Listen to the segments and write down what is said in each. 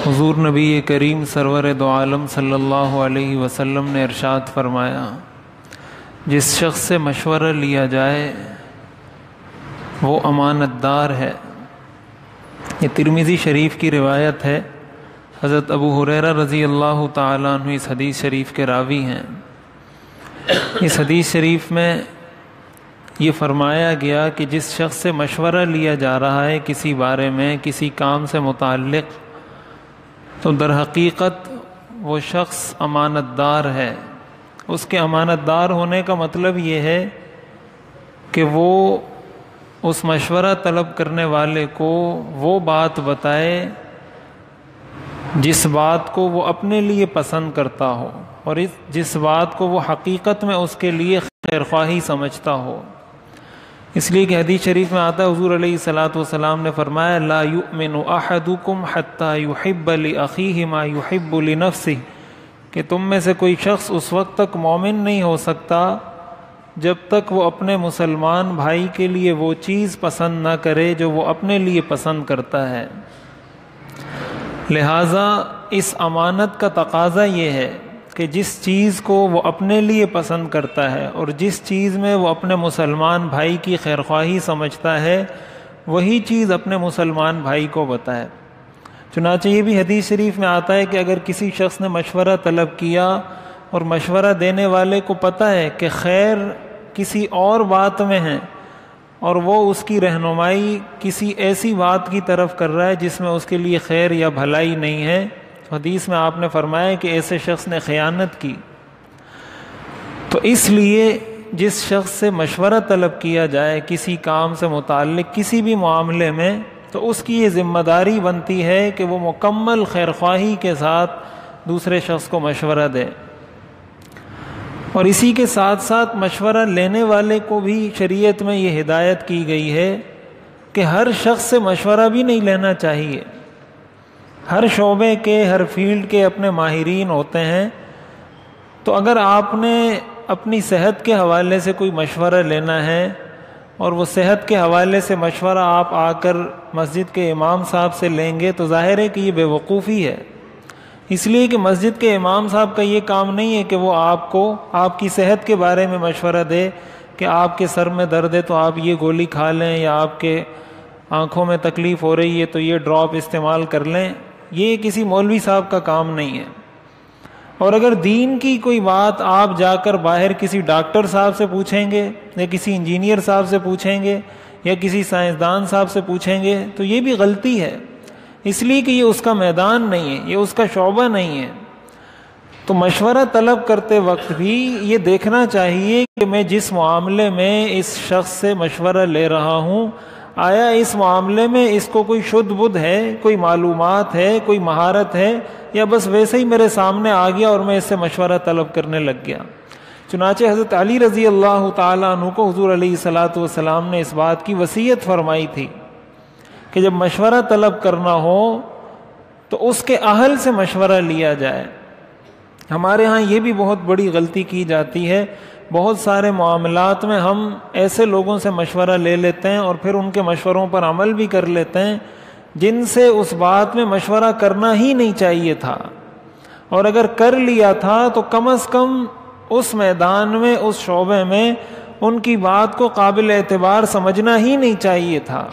حضور نبی کریم سرور دو عالم صلی اللہ علیہ وسلم نے ارشاد فرمایا، جس شخص سے مشورہ لیا جائے وہ امانت دار ہے۔ یہ ترمذی شریف کی روایت ہے۔ حضرت ابو ہریرہ رضی اللہ تعالیٰ عنہ اس حدیث شریف کے راوی ہیں۔ اس حدیث شریف میں یہ فرمایا گیا کہ جس شخص سے مشورہ لیا جا رہا ہے کسی بارے میں، کسی کام سے متعلق، تو در حقیقت وہ شخص امانت دار ہے۔ اس کے امانت دار ہونے کا مطلب یہ ہے کہ وہ اس مشورہ طلب کرنے والے کو وہ بات بتائے جس بات کو وہ اپنے لیے پسند کرتا ہو، اور جس بات کو وہ حقیقت میں اس کے لیے خیر خواہی سمجھتا ہو۔ اس لیے کہ حدیث شریف میں آتا ہے، حضور علیہ الصلاۃ والسلام نے فرمایا، لا یؤمن احدکم حتی یحب لاخیہ ما یحب لنفسہ، کہ تم میں سے کوئی شخص اس وقت تک مومن نہیں ہو سکتا جب تک وہ اپنے مسلمان بھائی کے لیے وہ چیز پسند نہ کرے جو وہ اپنے لیے پسند کرتا ہے۔ لہٰذا اس امانت کا تقاضا یہ ہے کہ جس چیز کو وہ اپنے لیے پسند کرتا ہے اور جس چیز میں وہ اپنے مسلمان بھائی کی خیرخواہی سمجھتا ہے، وہی چیز اپنے مسلمان بھائی کو بتائے۔ چنانچہ یہ بھی حدیث شریف میں آتا ہے کہ اگر کسی شخص نے مشورہ طلب کیا اور مشورہ دینے والے کو پتہ ہے کہ خیر کسی اور بات میں ہے، اور وہ اس کی رہنمائی کسی ایسی بات کی طرف کر رہا ہے جس میں اس کے لیے خیر یا بھلائی نہیں ہے، تو حدیث میں آپ نے فرمایا کہ ایسے شخص نے خیانت کی۔ تو اس لیے جس شخص سے مشورہ طلب کیا جائے کسی کام سے متعلق کسی بھی معاملے میں، تو اس کی یہ ذمہ داری بنتی ہے کہ وہ مکمل خیرخواہی کے ساتھ دوسرے شخص کو مشورہ دے، اور اسی کے ساتھ ساتھ مشورہ لینے والے کو بھی شریعت میں یہ ہدایت کی گئی ہے کہ ہر شخص سے مشورہ بھی نہیں لینا چاہیے۔ ہر شعبے کے، ہر فیلڈ کے اپنے ماہرین ہوتے ہیں، تو اگر آپ نے اپنی صحت کے حوالے سے کوئی مشورہ لینا ہے اور وہ صحت کے حوالے سے مشورہ آپ آ کر مسجد کے امام صاحب سے لیں گے تو ظاہر ہے کہ یہ بے وقوفی ہے، اس لیے کہ مسجد کے امام صاحب کا یہ کام نہیں ہے کہ وہ آپ کو آپ کی صحت کے بارے میں مشورہ دے کہ آپ کے سر میں درد ہے تو آپ یہ گولی کھا لیں، یا آپ کے آنکھوں میں تکلیف ہو رہی ہے تو یہ ڈراپ استعمال کر لیں۔ یہ کسی مولوی صاحب کا کام نہیں ہے۔ اور اگر دین کی کوئی بات آپ جا کر باہر کسی ڈاکٹر صاحب سے پوچھیں گے یا کسی انجینئر صاحب سے پوچھیں گے یا کسی سائنسدان صاحب سے پوچھیں گے تو یہ بھی غلطی ہے، اس لیے کہ یہ اس کا میدان نہیں ہے، یہ اس کا شعبہ نہیں ہے۔ تو مشورہ طلب کرتے وقت بھی یہ دیکھنا چاہیے کہ میں جس معاملے میں اس شخص سے مشورہ لے رہا ہوں، آیا اس معاملے میں اس کو کوئی شدھ بدھ ہے، کوئی معلومات ہے، کوئی مہارت ہے، یا بس ویسے ہی میرے سامنے آ گیا اور میں اس سے مشورہ طلب کرنے لگ گیا۔ چنانچہ حضرت علی رضی اللہ تعالیٰ عنہ کو حضور علیہ الصلاۃ والسلام نے اس بات کی وصیت فرمائی تھی کہ جب مشورہ طلب کرنا ہو تو اس کے اہل سے مشورہ لیا جائے۔ ہمارے ہاں یہ بھی بہت بڑی غلطی کی جاتی ہے، بہت سارے معاملات میں ہم ایسے لوگوں سے مشورہ لے لیتے ہیں اور پھر ان کے مشوروں پر عمل بھی کر لیتے ہیں جن سے اس بات میں مشورہ کرنا ہی نہیں چاہیے تھا، اور اگر کر لیا تھا تو کم از کم اس میدان میں، اس شعبے میں ان کی بات کو قابل اعتبار سمجھنا ہی نہیں چاہیے تھا۔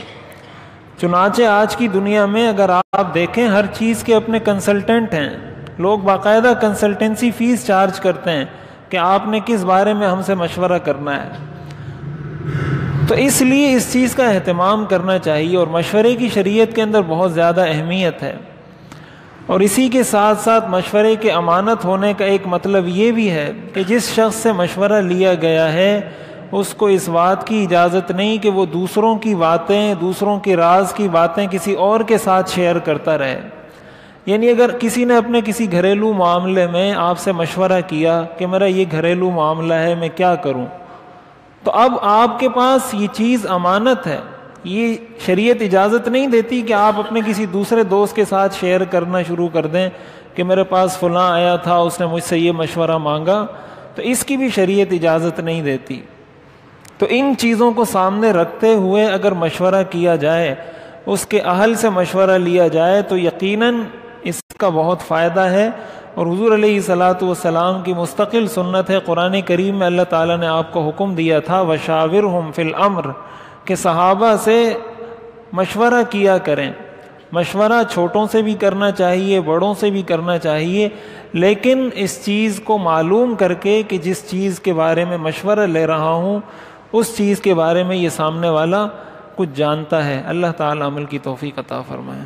چنانچہ آج کی دنیا میں اگر آپ دیکھیں، ہر چیز کے اپنے کنسلٹنٹ ہیں، لوگ باقاعدہ کنسلٹنسی فیس چارج کرتے ہیں کہ آپ نے کس بارے میں ہم سے مشورہ کرنا ہے۔ تو اس لیے اس چیز کا اہتمام کرنا چاہیے، اور مشورے کی شریعت کے اندر بہت زیادہ اہمیت ہے۔ اور اسی کے ساتھ ساتھ مشورے کے امانت ہونے کا ایک مطلب یہ بھی ہے کہ جس شخص سے مشورہ لیا گیا ہے اس کو اس بات کی اجازت نہیں کہ وہ دوسروں کی باتیں، دوسروں کے راز کی باتیں کسی اور کے ساتھ شیئر کرتا رہے۔ یعنی اگر کسی نے اپنے کسی گھریلو معاملے میں آپ سے مشورہ کیا کہ میرا یہ گھریلو معاملہ ہے، میں کیا کروں، تو اب آپ کے پاس یہ چیز امانت ہے، یہ شریعت اجازت نہیں دیتی کہ آپ اپنے کسی دوسرے دوست کے ساتھ شیئر کرنا شروع کر دیں کہ میرے پاس فلاں آیا تھا، اس نے مجھ سے یہ مشورہ مانگا، تو اس کی بھی شریعت اجازت نہیں دیتی۔ تو ان چیزوں کو سامنے رکھتے ہوئے اگر مشورہ کیا جائے، اس کے اہل سے مشورہ لیا جائے، تو یقیناً اس کا بہت فائدہ ہے، اور حضور علیہ الصلاۃ والسلام کی مستقل سنت ہے۔ قرآن کریم میں اللہ تعالیٰ نے آپ کو حکم دیا تھا وَشَاوِرْهُمْ فِي الْأَمْرِ، کہ صحابہ سے مشورہ کیا کریں۔ مشورہ چھوٹوں سے بھی کرنا چاہیے، بڑوں سے بھی کرنا چاہیے، لیکن اس چیز کو معلوم کر کے کہ جس چیز کے بارے میں مشورہ لے رہا ہوں اس چیز کے بارے میں یہ سامنے والا کچھ جانتا ہے۔ اللہ تعالیٰ عمل کی توفیق عطا فرمائے۔